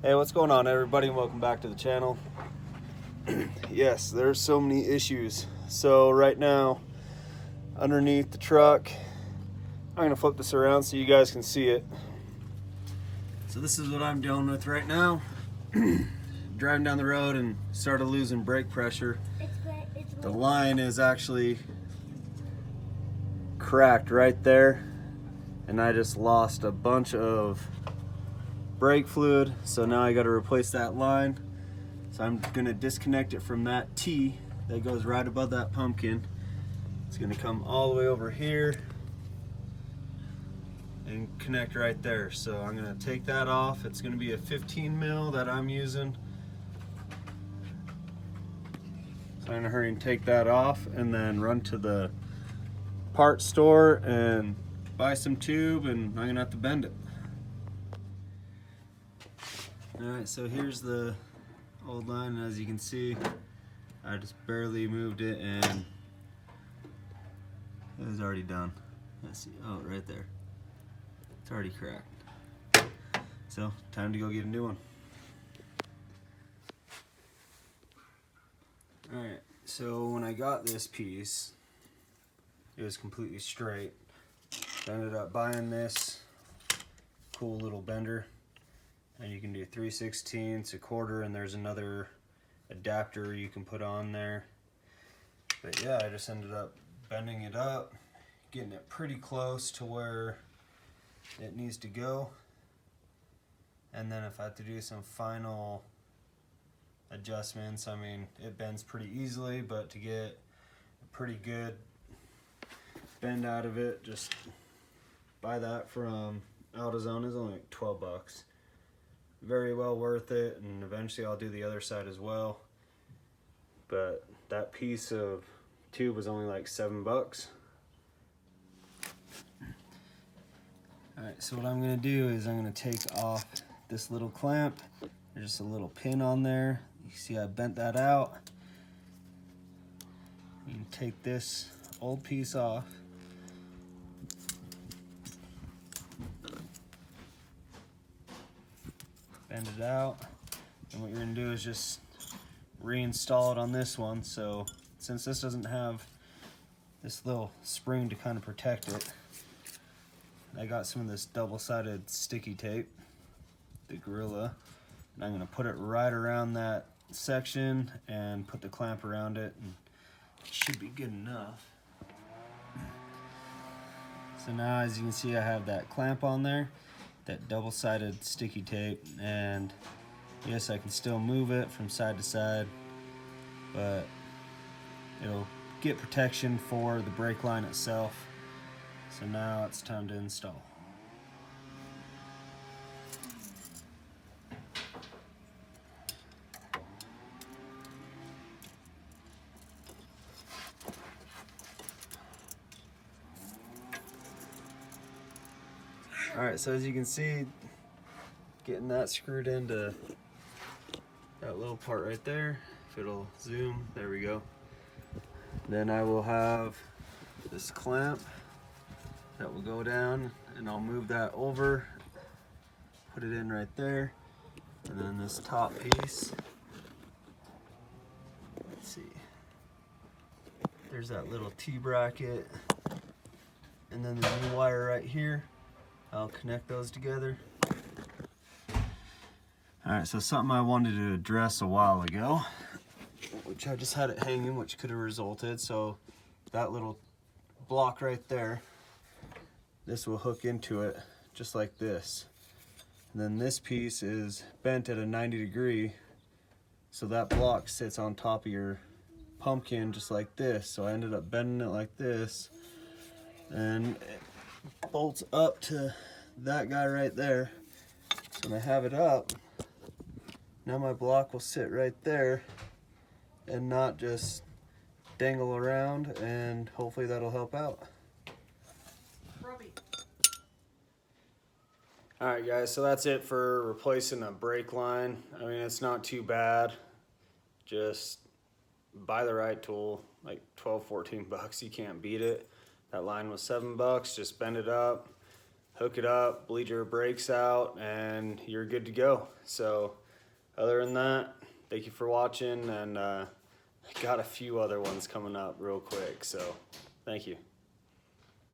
Hey, what's going on, everybody, and welcome back to the channel. Yes, there's so many issues. So right now, underneath the truck, I'm gonna flip this around so you guys can see it. So this is what I'm dealing with right now. Driving down the road and started losing brake pressure. The line is actually cracked right there, and I just lost a bunch of brake fluid, so now I got to replace that line. So I'm gonna disconnect it from that T that goes right above that pumpkin. It's gonna come all the way over here and connect right there. So I'm gonna take that off. It's gonna be a 15 mil that I'm using. So I'm gonna hurry and take that off and then run to the part store and buy some tube, and I'm gonna have to bend it. Alright, so here's the old line, and as you can see, I just barely moved it and it was already done. Let's see, oh, right there. It's already cracked. So, time to go get a new one. Alright, so when I got this piece, it was completely straight. I ended up buying this cool little bender. And you can do 3/16, a quarter, and there's another adapter you can put on there. But yeah, I just ended up bending it up, getting it pretty close to where it needs to go. And then if I have to do some final adjustments, I mean, it bends pretty easily, but to get a pretty good bend out of it, just buy that from AutoZone. Is only like 12 bucks. Very well worth it, and eventually I'll do the other side as well. But that piece of tube was only like 7 bucks. Alright, so what I'm going to do is I'm going to take off this little clamp. There's just a little pin on there. You see I bent that out. You can take this old piece off. Bend it out, and what you're going to do is just reinstall it on this one. So since this doesn't have this little spring to kind of protect it, I got some of this double-sided sticky tape, the Gorilla, and I'm going to put it right around that section and put the clamp around it, and it should be good enough. So now, as you can see, I have that clamp on there, that double-sided sticky tape, and yes, I can still move it from side to side, but it'll get protection for the brake line itself. So now it's time to install. Alright, so as you can see, getting that screwed into that little part right there, if it'll zoom, there we go. Then I will have this clamp that will go down, and I'll move that over, put it in right there, and then this top piece, let's see, there's that little T-bracket, and then the new wire right here. I'll connect those together. Alright, so something I wanted to address a while ago, which I just had it hanging, which could have resulted. So that little block right there, this will hook into it just like this. And then this piece is bent at a 90 degree, so that block sits on top of your pumpkin just like this. So I ended up bending it like this, and it bolts up to that guy right there. So when I have it up, now my block will sit right there and not just dangle around, and hopefully that'll help out. Alright guys, so that's it for replacing the brake line. I mean, it's not too bad. Just buy the right tool, like 12, 14 bucks, you can't beat it. That line was 7 bucks, just bend it up, hook it up, bleed your brakes out, and you're good to go. So other than that, thank you for watching, and I got a few other ones coming up real quick, so thank you.